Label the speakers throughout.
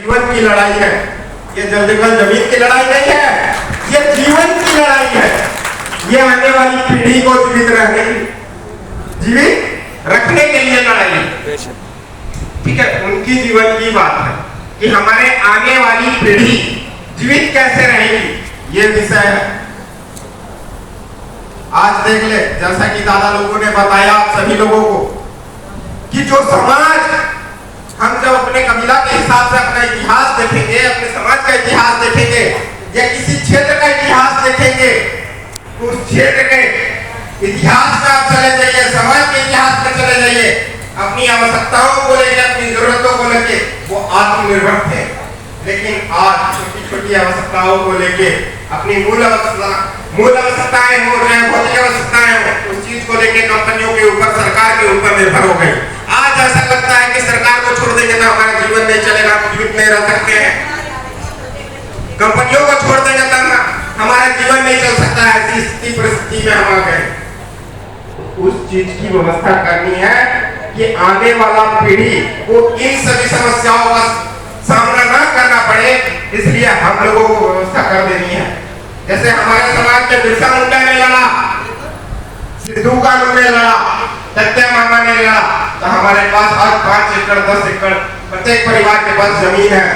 Speaker 1: जीवन की लड़ाई है। ये जल्द जमीन की लड़ाई नहीं है, ये जीवन की लड़ाई है। ये आने वाली पीढ़ी को जीवित रखने के लिए लड़ाई है। ठीक है, उनकी जीवन की बात है कि हमारे आने वाली पीढ़ी जीवित कैसे रहेगी, ये विषय है। आज देख ले, जैसा कि दादा लोगों ने बताया आप सभी लोगों को, कि जो समाज हम जब अपने कबीला के हिसाब से अपना इतिहास देखेंगे, अपने समाज का इतिहास देखेंगे या किसी क्षेत्र का इतिहास देखेंगे, उस क्षेत्र के इतिहास में आप चले जाइए, समाज के इतिहास में चले जाइए, अपनी आवश्यकताओं को लेकर, अपनी जरूरतों को लेकर वो आत्मनिर्भर थे। लेकिन आज छोटी छोटी आवश्यकताओं को लेके अपनी मूल आवश्यकताएं हो, चाहे भौतिक आवश्यकताएं हो, उस चीज को लेके कंपनियों के ऊपर, सरकार के ऊपर निर्भर हो गई। आज ऐसा लगता है कि सरकार को छोड़ देंगे तो हमारा जीवन नहीं चलेगा, हम जीवित नहीं रह सकते हैं। कंपनियों को छोड़ देंगे तो हमारा जीवन नहीं चल सकता है। ऐसी स्थिति परिस्थिति में हम आ गए। उस चीज की व्यवस्था करनी है कि आने वाला पीढ़ी को इन सभी समस्याओं का सामना ना करना पड़े, इसलिए हम लोगों को व्यवस्था कर देनी है। जैसे हमारे समाज के बिरसा मुंडा ने लड़ा, सिद्धू कानू ने लड़ा, सत्या मामा ने लड़ा, तो हमारे पास आज 5 एकड़ 10 एकड़ प्रत्येक परिवार के पास जमीन है।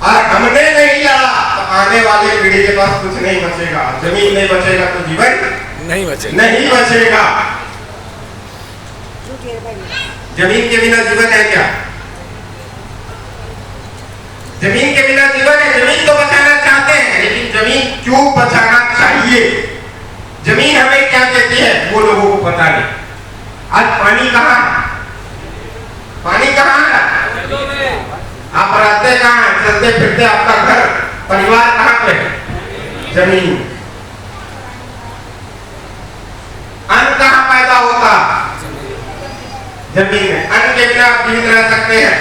Speaker 1: और हमने नहीं लड़ा तो आने वाली पीढ़ी के पास कुछ नहीं बचेगा। जमीन नहीं बचेगा तो जीवन नहीं बचेगा। जमीन के बिना जीवन है क्या? जमीन के बिना जीवन है। जमीन तो बचाना चाहते हैं, लेकिन जमीन क्यों बचाना चाहिए, जमीन हमें क्या कहती है, वो लोगों को पता नहीं। आज पानी कहाँ है? पानी कहाँ है? आप रहते कहाँ हैं? चलते फिरते आपका घर परिवार कहाँ पे? जमीन। अन्न कहाँ पैदा होता? जमीन है। अन्न के बिना आप जीवित रह सकते हैं?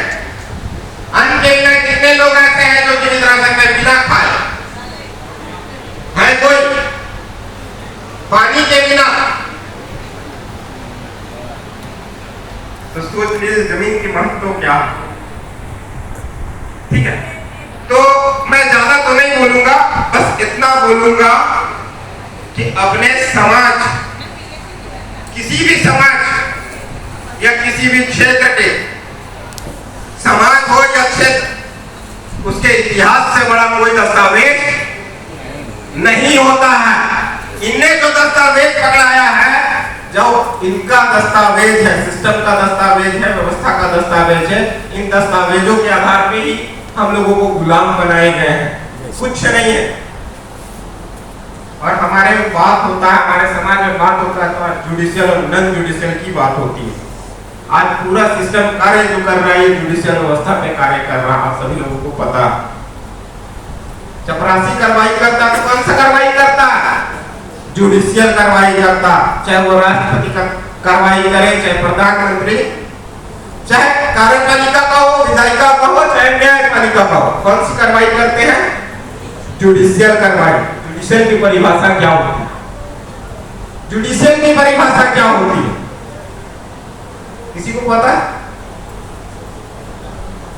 Speaker 1: अन्न के बिना कितने लोग ऐसे हैं जो जीवित रह सकते हैं बिना खाए? है कोई? पानी के बिना? तो सोच लीजिए जमीन की महत्व क्या है। ठीक है, तो मैं ज्यादा तो नहीं बोलूंगा, बस इतना बोलूंगा कि अपने समाज, किसी भी समाज या किसी भी क्षेत्र के, समाज हो या क्षेत्र, उसके इतिहास से बड़ा कोई दस्तावेज नहीं होता है। इनने जो दस्तावेज पकड़ाया है, जो इनका दस्तावेज है, सिस्टम का दस्तावेज है, व्यवस्था का दस्तावेज है, इन दस्तावेजों के आधार पे ही हम लोगों को गुलाम बनाए गए हैं, कुछ नहीं है। और हमारे में बात होता है, हमारे समाज में बात होता है तो जुडिशियल और नॉन जुडिशियल की बात होती है। आज पूरा सिस्टम कार्य जो कर रहा है, जुडिशियल व्यवस्था पे कार्य कर रहा है, आप सभी लोगों को पता। चपरासी कार्रवाई करता तो कौन सा कार्रवाई करता? जुडिशियल कार्रवाई करता। चाहे वो राष्ट्रपति का कार्रवाई करे, चाहे प्रधानमंत्री, चाहे कार्यपालिका का हो, विधायिका का हो, चाहे न्यायपालिका का हो, कौन सी कार्रवाई करते हैं? जुडिशियल कार्रवाई। जुडिशियल की परिभाषा क्या होती है? जुडिशियल की परिभाषा क्या होती है? किसी को पता है?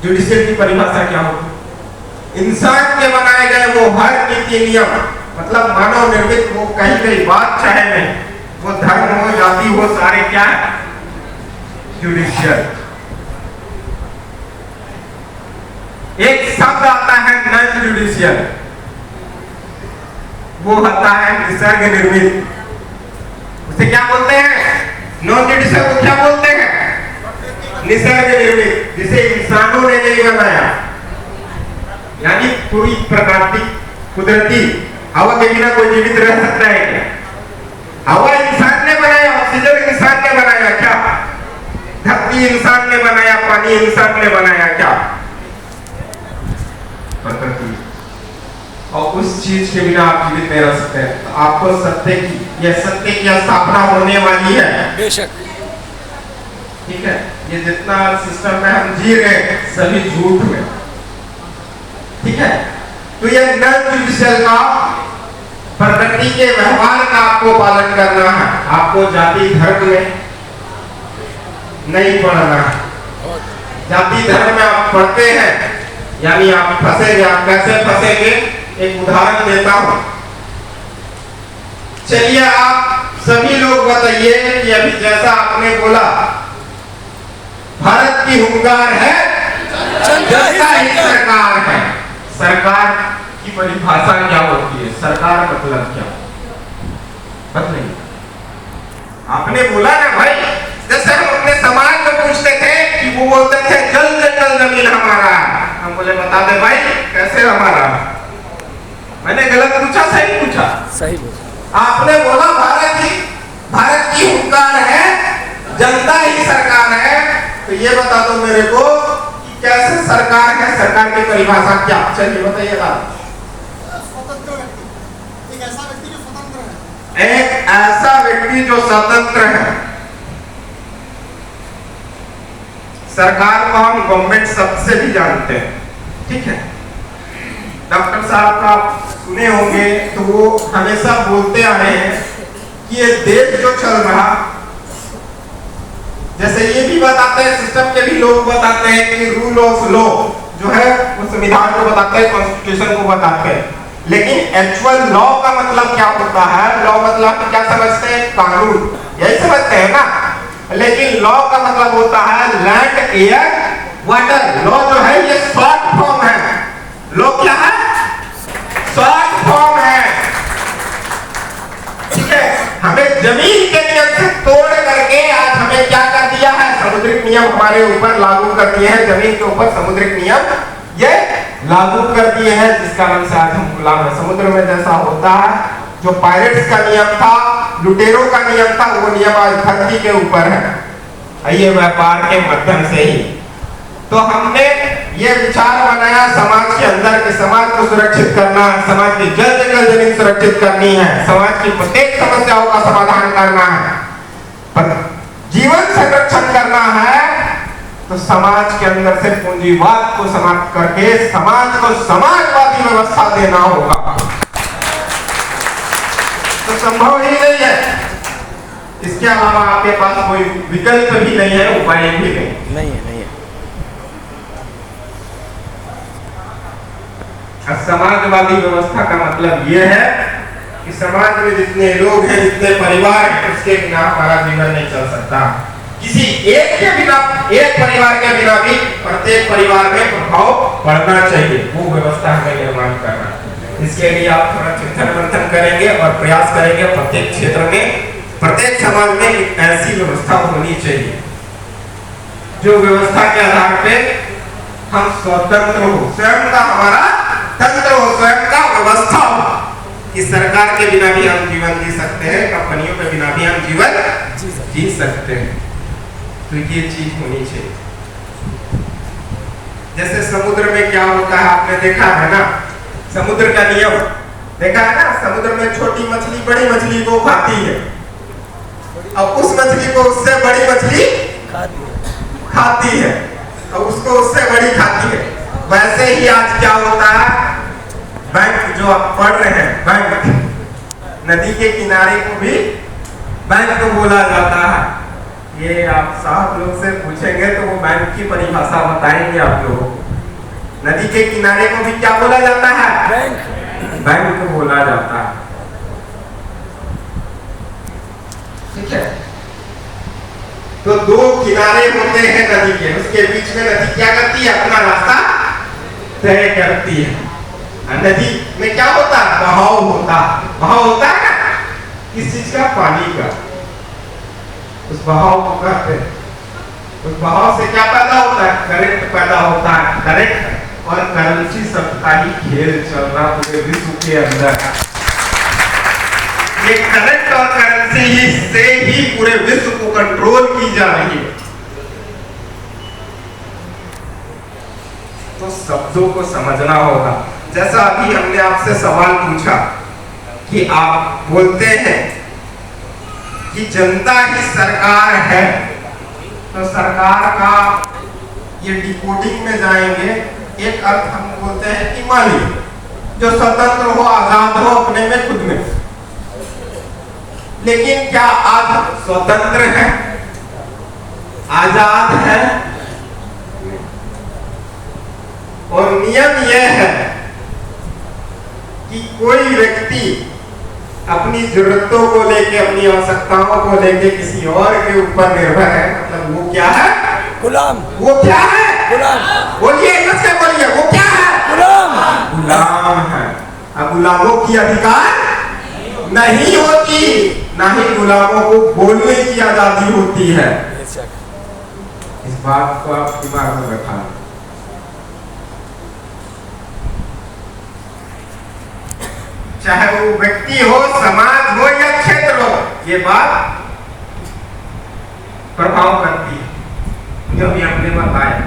Speaker 1: जुडिशियल की परिभाषा क्या होती है? इंसान के बनाए गए वो हर नीति नियम, मतलब मानव निर्मित, वो कहीं कहीं बात चाहे नहीं, वो धर्म हो, जाति हो, सारे क्या है? जुडिशियल। एक शब्द आता है नॉन जुडिशियल, वो आता है निसर्ग निर्मित। उसे क्या बोलते हैं? नॉन जुडिशियल को क्या बोलते हैं? निसर्ग निर्मित, जिसे इंसानों ने नहीं बनाया। यानी पूरी प्राकृतिक कुदरती हवा के बिना कोई जीवित रह सकता है क्या? हवा इंसान ने बनाया, ऑक्सीजन इंसान ने बनाया क्या? धरती इंसान ने बनाया, पानी इंसान ने बनाया क्या? प्रकृति। और उस चीज के बिना आप जीवित नहीं रह सकते। तो आपको सत्य की स्थापना होने वाली है,
Speaker 2: बेशक।
Speaker 1: ठीक है, ये जितना सिस्टम में हम जी रहे सभी झूठ में, ठीक है। तो ये नॉन जुडिशियल का, प्रकृति के व्यवहार का आपको पालन करना है। आपको जाति धर्म में नहीं पढ़ना है। जाति धर्म में आप पढ़ते हैं यानी आप फंसेंगे। आप कैसे फंसेंगे, एक उदाहरण देता हूं। चलिए आप सभी लोग बताइए कि अभी जैसा आपने बोला भारत की हुंकार है, जनता ही सरकार है। सरकार की परिभाषा क्या होती है, सरकार मतलब क्या बताइए। आपने बोला ना भाई, जैसे हम अपने समाज में पूछते थे कि वो बोलते थे जल जंगल जमीन हमारा, हम बोले बता दे भाई कैसे हमारा। मैंने गलत पूछा सही पूछा?
Speaker 2: सही पूछा।
Speaker 1: आपने बोला भारत की हुंकार है, जनता ही सरकार है। तो ये बता दो मेरे को कि कैसे सरकार है, सरकार की परिभाषा क्या? चलिए बताइएगा।
Speaker 3: स्वतंत्र व्यक्ति, एक ऐसा व्यक्ति जो स्वतंत्र है।
Speaker 1: एक ऐसा व्यक्ति जो स्वतंत्र है। सरकार को हम गवर्नमेंट शब्द से भी जानते हैं, ठीक है। डॉक्टर साहब का सुने होंगे तो वो हमेशा बोलते आए हैं कि ये देश जो चल रहा, जैसे ये भी बताते हैं, सिस्टम के भी लोग बताते हैं कि रूल ऑफ लॉ जो है वो संविधान को बताते हैं, कॉन्स्टिट्यूशन को बताते हैं। लेकिन एक्चुअल लॉ का मतलब क्या होता है? लॉ मतलब क्या समझते हैं? कानून, यही समझते हैं ना। लेकिन लॉ का मतलब होता है लैंड, एयर, वाटर। लॉ जो है ये शॉर्ट फॉर्म है। लॉ क्या है? शॉर्ट फॉर्म है, ठीक है। हमें जमीन के नियम से तोड़ करके आज हमें क्या कर दिया है? समुद्रिक नियम हमारे ऊपर लागू कर दिए हैं। जमीन के ऊपर समुद्रिक नियम ये लागू कर दिए हैं, जिस कारण से आज हम गुलाम हैं। समुद्र में जैसा होता है, जो पायरेट्स का नियम था, लुटेरों का नियम था, वो नियम आज धरती के ऊपर है, ये व्यापार के माध्यम से ही। तो हमने ये विचार बनाया समाज के अंदर कि समाज को सुरक्षित करना है, समाज की जल जंगल जमीन सुरक्षित करनी है, समाज की प्रत्येक समस्याओं का समाधान करना है, पर जीवन संरक्षण करना है। तो समाज के अंदर से पूंजीवाद को समाप्त करके समाज को समाजवादी व्यवस्था देना होगा। तो संभव ही नहीं है, इसके अलावा आपके पास कोई विकल्प भी नहीं है, उपाय भी नहीं
Speaker 2: है।
Speaker 1: समाजवादी व्यवस्था का मतलब यह है कि समाज में जितने लोग हैं, जितने परिवार हैं, उसके बिना हमारा जीवन नहीं चल सकता। किसी एक के बिना, एक परिवार के बिना भी प्रत्येक परिवार में प्रभाव पड़ना चाहिए, वो व्यवस्था हमें निर्माण करना है। इसके लिए आप थोड़ा चिंतन मंथन करेंगे और प्रयास करेंगे। प्रत्येक क्षेत्र में, प्रत्येक समाज में एक ऐसी व्यवस्था होनी चाहिए जो व्यवस्था के आधार पे हम स्वतंत्र हो, स्वयं का हमारा तंत्र हो, स्वयं का व्यवस्था हो कि सरकार के बिना भी हम जीवन जी सकते हैं, कंपनियों के बिना भी हम जीवन जी सकते हैं। तो ये चीज होनी चाहिए। जैसे समुद्र में क्या होता है आपने देखा है ना, समुद्र का नियम देखा है ना। समुद्र में छोटी मछली बड़ी मछली को खाती है, अब उस मछली को उससे बड़ी मछली खाती है, और उसको उससे बड़ी खाती है। वैसे ही आज क्या होता है, बैंक जो आप पढ़ रहे हैं, बैंक, नदी के किनारे को भी बैंक को बोला जाता है। ये आप साहब लोग से पूछेंगे तो वो बैंक की परिभाषा बताएंगे आप लोगों को। नदी के किनारे को भी क्या बोला जाता है? बैंक को बोला जाता है, ठीक है। तो दो किनारे होते हैं नदी के, उसके बीच में नदी क्या करती है? अपना रास्ता तय करती है। नदी में क्या होता है? बहाव होता है। बहाव होता है ना किस चीज का? पानी का। उस बहाव को कहते हैं, उस बहाव से क्या पैदा होता है? करंट पैदा होता है। करंट और करेंसी सबका ही खेल चल रहा पूरे विश्व के अंदर। ये करंट और करेंसी से ही पूरे विश्व को कंट्रोल की जा रही है। तो शब्दों को समझना होगा। जैसा अभी हमने आपसे सवाल पूछा कि आप बोलते हैं कि जनता ही सरकार है, तो सरकार का ये डिकोडिंग में जाएंगे। एक अर्थ हम बोलते हैं कि मालिक, जो स्वतंत्र हो, आजाद हो अपने में, खुद में। लेकिन क्या आज स्वतंत्र है, आजाद है? और नियम यह है कि कोई व्यक्ति अपनी जरूरतों को लेके, अपनी आवश्यकताओं को लेके किसी और के ऊपर निर्भर है, मतलब वो क्या है?
Speaker 2: गुलाम।
Speaker 1: वो क्या है?
Speaker 2: गुलाम।
Speaker 1: बोलिए, कैसे बोलिए, वो क्या है?
Speaker 2: गुलाम।
Speaker 1: गुलाम है। अब गुलामों की अधिकार नहीं होती, ना ही गुलामों को बोलने की आजादी होती है। इस बात को आप दिमाग में रखा। चाहे वो व्यक्ति हो, समाज हो या क्षेत्र हो, ये बात प्रभाव करती है। जो भी हमने बताया,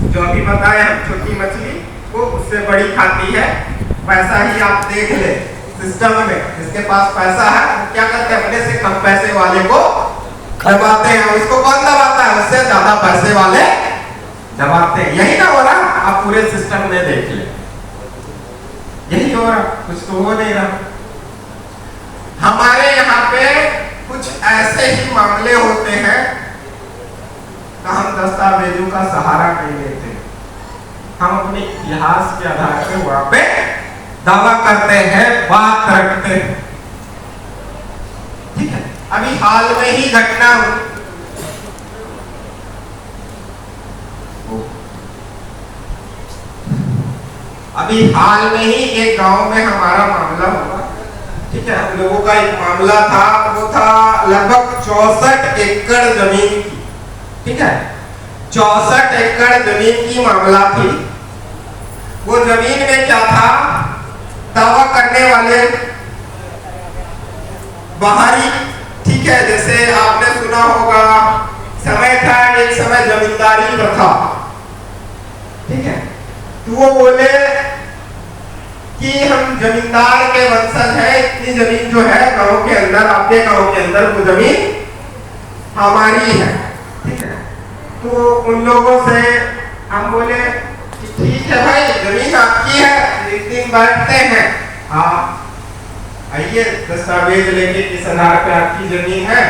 Speaker 1: जो अभी बताया, छोटी मछली वो उससे बड़ी खाती है। पैसा ही आप देख ले सिस्टम में, जिसके पास पैसा है वो क्या करते हैं? अपने से कम पैसे वाले को दबाते हैं। उसको कौन दबाता है? उससे ज्यादा पैसे वाले दबाते हैं। यही ना हो रहा? आप पूरे सिस्टम में देख ले, यही हो रहा, कुछ तो हो नहीं रहा। हमारे यहाँ पे कुछ ऐसे ही मामले होते हैं तो हम दस्तावेजों का सहारा नहीं लेते, हम अपने इतिहास के आधार पर वहां पे दावा करते हैं, बात रखते हैं। ठीक है, अभी हाल में ही घटना अभी हाल में ही एक गांव में हमारा मामला हुआ। ठीक है, हम लोगों का एक मामला था, वो था लगभग 64 एकड़ जमीन की। ठीक है, 64 एकड़ जमीन की मामला थी। वो जमीन में क्या था? दावा करने वाले बाहरी, ठीक है, जैसे आपने सुना होगा, समय था एक समय जमींदारी प्रथा। ठीक है, तो वो बोले कि हम जमींदार के वंशज हैं, इतनी जमीन जो है गांव के अंदर, आपके गांव के अंदर वो जमीन हमारी है। ठीक है, तो उन लोगों से हम बोले कि ठीक है भाई, जमीन आपकी है, एक दिन बैठते हैं, आप आइए दस्तावेज लेके किस आधार पे आपकी जमीन है,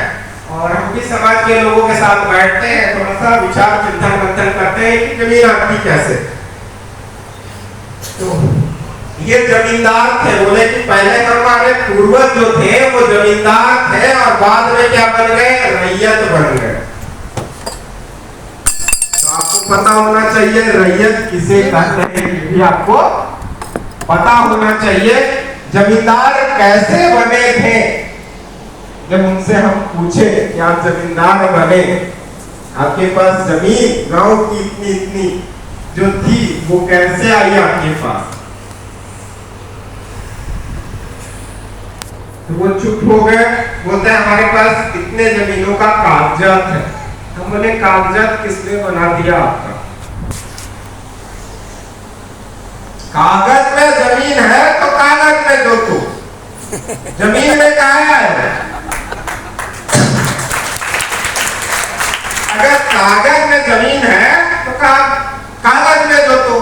Speaker 1: और हम भी समाज के लोगों के साथ बैठते हैं, थोड़ा सा विचार चिंतन मंथन करते हैं कि जमीन आपकी कैसे। तो ये जमींदार थे, बोले कि पहले हमारे पूर्वज जो थे वो जमींदार थे और बाद में क्या बन गए? रैयत बन गए। तो आपको पता होना चाहिए रैयत किसे कहते हैं, ये भी आपको पता होना चाहिए। जमींदार कैसे बने थे? जब उनसे हम पूछे कि आप जमींदार बने, आपके पास जमीन गांव की इतनी इतनी जो थी वो कैसे आई आपके पास? तो वो चुप हो गए, बोलते हैं हमारे पास इतने जमीनों का कागजात है। हम बोले कागजात किसने बना दिया आपका? कागज में जमीन है तो कागज में जोतो, जमीन में कहा है? अगर कागज में जमीन है तो कागज में जोतो,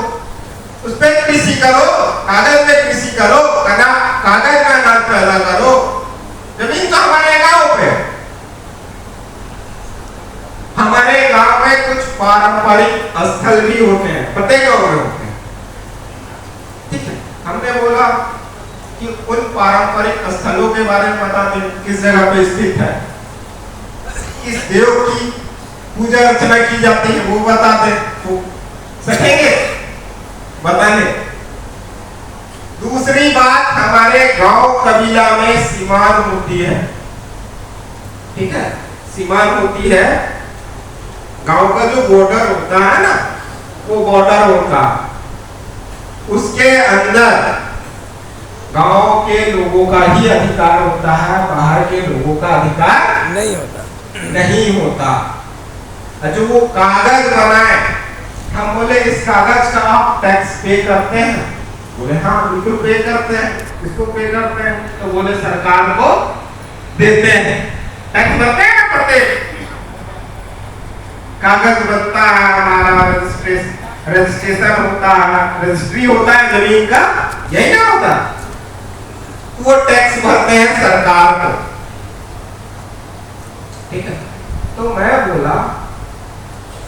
Speaker 1: उस पर कृषि करो, कागज में कृषि करो, कागज में अनाज पैदा करो। जमीन तो हमारे गांव पे, हमारे गांव में कुछ पारंपरिक स्थल भी होते हैं, प्रत्येक गांव में होते हैं। ठीक है, हमने बोला कि उन पारंपरिक स्थलों के बारे में बता दें, किस जगह पे स्थित है, किस देव की पूजा अर्चना की जाती है, वो बता दें। तो सकेंगे बताने। दूसरी बात, हमारे गांव कबीला में सीमान होती है। ठीक है, सीमान होती है, गांव का जो बॉर्डर होता है ना, वो बॉर्डर होता, उसके अंदर गांव के लोगों का ही अधिकार होता है, बाहर के लोगों का अधिकार
Speaker 2: नहीं होता,
Speaker 1: नहीं होता। जो वो कागज बनाए, हम बोले इस कागज का आप टैक्स पे करते हैं? बोले हाँ बिल्कुल पे करते हैं। किसको पे करते हैं? तो बोले सरकार को देते हैं। टैक्स भरते हैं ना, प्रत्येक कागज बनता है, हमारा रजिस्ट्रेशन होता है, रजिस्ट्री होता है जमीन का, यही ना होता? वो टैक्स भरते हैं सरकार को। ठीक है, तो मैं बोला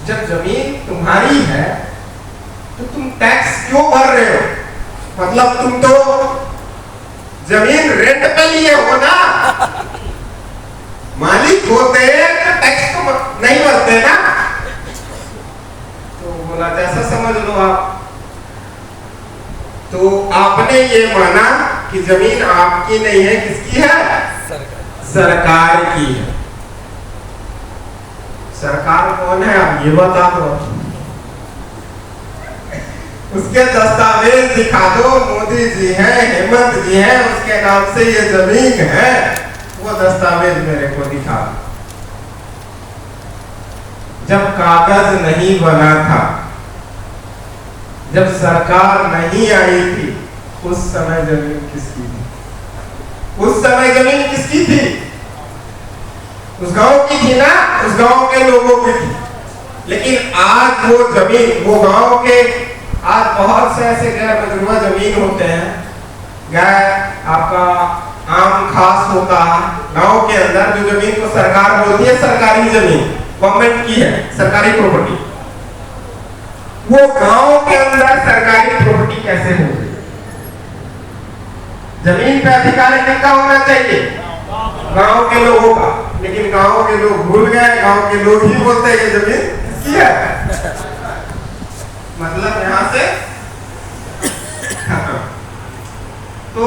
Speaker 1: जब जमीन तुम्हारी है तो तुम टैक्स क्यों भर रहे हो? मतलब तुम तो जमीन रेंट पे लिए हो ना, मालिक होते तो टैक्स तो नहीं भरते ना। तो बोला जैसा समझ लो आप। तो आपने ये माना कि जमीन आपकी नहीं है, किसकी है? सरकार की है। सरकार कौन है आप ये बता दो, उसके दस्तावेज दिखा दो। मोदी जी हैं, हेमंत जी हैं, उसके नाम से ये जमीन है, वो दस्तावेज मेरे को दिखा। जब कागज नहीं बना था, जब सरकार नहीं आई थी, उस समय जमीन किसकी थी? उस समय जमीन किसकी थी? उस गांव की थी ना, उस गांव के लोगों की थी। लेकिन आज वो जमीन, वो गांव के, आज बहुत से ऐसे गैर मजरूआ जमीन होते हैं, गैर आपका आम खास होता है गांव के अंदर, जो जमीन को सरकार बोलती है सरकारी जमीन, गवर्नमेंट की है, सरकारी प्रॉपर्टी। वो गांव के अंदर सरकारी प्रॉपर्टी कैसे हो गई? जमीन पे अधिकार किसका होना चाहिए? गांव के लोगों का। लेकिन गांव के लोग भूल गए, गांव के लोग ही बोलते हैं ये जमीन किसकी है। मतलब यहां से तो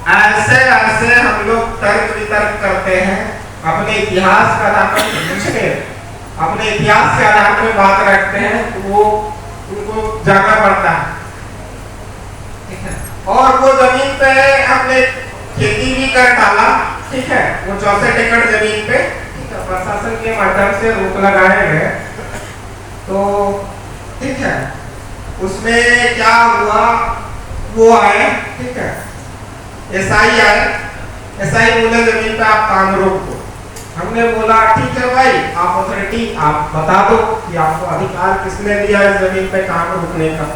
Speaker 1: ऐसे ऐसे हम लोग तर्क वितर्क करते हैं, अपने इतिहास का आधार पर पूछते हैं, अपने इतिहास के आधार पर बात रखते हैं, तो वो उनको जाना पड़ता है। और वो जमीन पे हमने खेती भी कर डाला, ठीक है, वो 64 एकड़ जमीन पे, ठीक है, प्रशासन के माध्यम से रोक लगाए गए। तो ठीक है, उसमें क्या हुआ, वो आए, ठीक है, एसआई आए, एसआई बोले जमीन पे आप काम रोक दो। हमने बोला ठीक है भाई, आप अथॉरिटी आप बता दो कि आपको अधिकार किसने दिया इस जमीन पे काम रोकने का।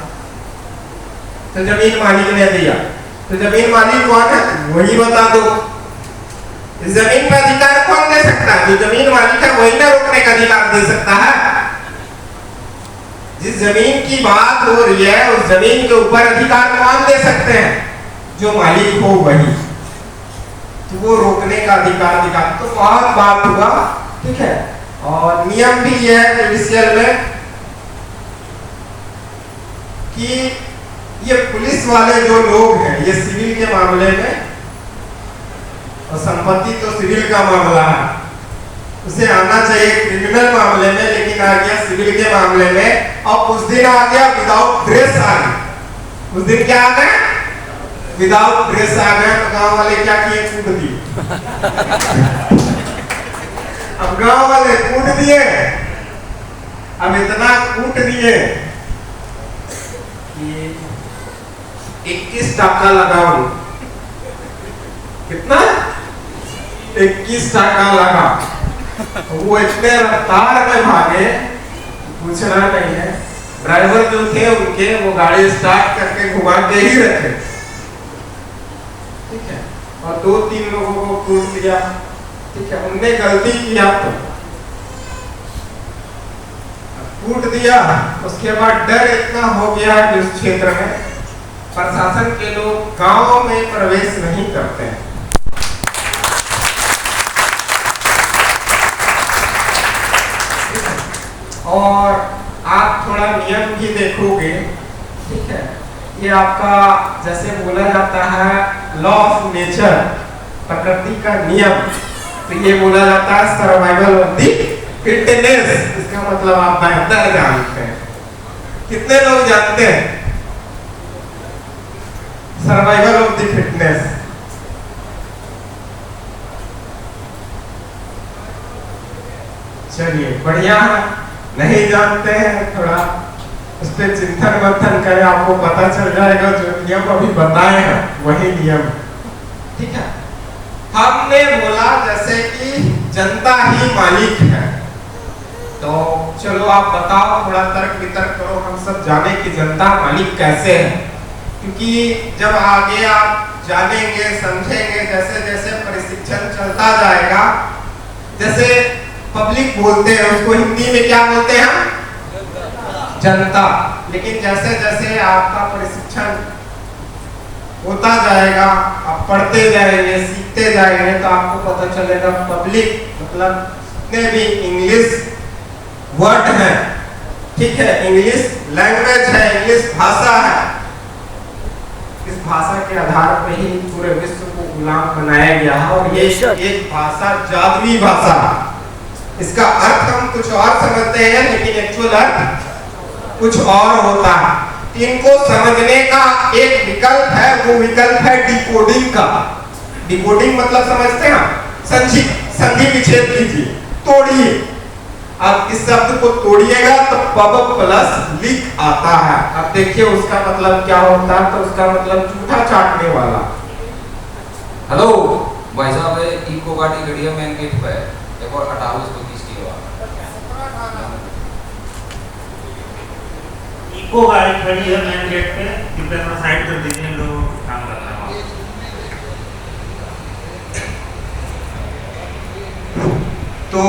Speaker 1: तो जमीन मालिक ने दिया। तो जमीन मालिक कौन है वही बता दो। इस जमीन पे अधिकार कौन दे सकता है? जो जमीन मालिक है वही ना रोकने का अधिकार दे सकता है। जिस जमीन की बात हो रही है उस जमीन के ऊपर अधिकार कौन दे सकते हैं? जो मालिक हो वही। तो वो रोकने का अधिकार दिखा। तो बहुत बात हुआ, ठीक है। और नियम भी ये है जुडिशियल में कि ये पुलिस वाले जो लोग हैं ये सिविल के मामले में, और संपत्ति तो सिविल का मामला है, उसे आना चाहिए क्रिमिनल मामले में, लेकिन आ गया सिविल के मामले में। और उस दिन आ गया विदाउट ड्रेस आ गया। उस दिन क्या आ गया? विदाउट ड्रेस आ गया। तो गांव वाले क्या किए? कूट दिए। अब गांव वाले कूट दिए, अब इतना कूट दिए कि 21 टाका लगाओ। कितना? 21 टाका लगा। वो इतने रफ्तार में भागे, पूछना नहीं है। ड्राइवर जो थे उनके, वो गाड़ी स्टार्ट करके घुमा के ही रखे, ठीक है। और 2-3 लोगों को कूट दिया, ठीक है। उनने गलती किया तो कूट दिया। उसके बाद डर इतना हो गया कि उस क्षेत्र में प्रशासन के लोग गांव में प्रवेश नहीं करते हैं। और आप थोड़ा नियम भी देखोगे, ठीक है। ये आपका जैसे बोला जाता है लॉ ऑफ नेचर, प्रकृति का नियम। तो ये बोला जाता है सर्वाइवल ऑफ द फिटनेस। इसका मतलब आप बेहतर जानते हैं। कितने लोग जानते हैं सर्वाइवल ऑफ द फिटनेस? चलिए बढ़िया है। नहीं जानते हैं थोड़ा उस पर चिंतन मंथन करें, आपको पता चल जाएगा। जो नियम अभी बताए हैं वही नियम, ठीक है। हमने बोला जैसे कि जनता ही मालिक है, तो चलो आप बताओ, थोड़ा तर्क वितर्क करो, हम सब जाने कि जनता मालिक कैसे है। क्योंकि जब आगे आप जानेंगे समझेंगे, जैसे जैसे प्रशिक्षण चलता जाएगा, जैसे पब्लिक बोलते हैं उसको हिंदी में क्या बोलते हैं? जनता। लेकिन जैसे जैसे आपका प्रशिक्षण होता जाएगा, आप पढ़ते जाएंगे, सीखते जाएंगे, तो आपको पता चलेगा पब्लिक मतलब जितने भी इंग्लिश वर्ड हैं, ठीक है, इंग्लिश लैंग्वेज है, इंग्लिश भाषा है, इस भाषा के आधार पर ही पूरे विश्व को गुलाम बनाया गया है। और ये एक भाषा जादुई भाषा है। इसका अर्थ हम कुछ और समझते हैं, लेकिन एक्चुअल अर्थ कुछ और होता है। इनको समझने का एक विकल्प है, वो विकल्प है डिकोडिंग का। डिकोडिंग मतलब समझते हैं, संधि विच्छेद कीजिए, तोड़िए। अब इस शब्द को तोड़िएगा तो पब प्लस लिख आता है। अब देखिए उसका मतलब क्या होता है, तो उसका मतलब जूठा चाटने वाला।
Speaker 2: हेलो भाई साहब, इको गाड़ी खड़ी है मेन गेट पे, एक और हटाओ इसको, किसकी हुआ
Speaker 4: इको गाड़ी खड़ी है मेन गेट पे, कृपया थोड़ा साइड कर दीजिए, हम लोग काम कर रहे हैं।
Speaker 1: तो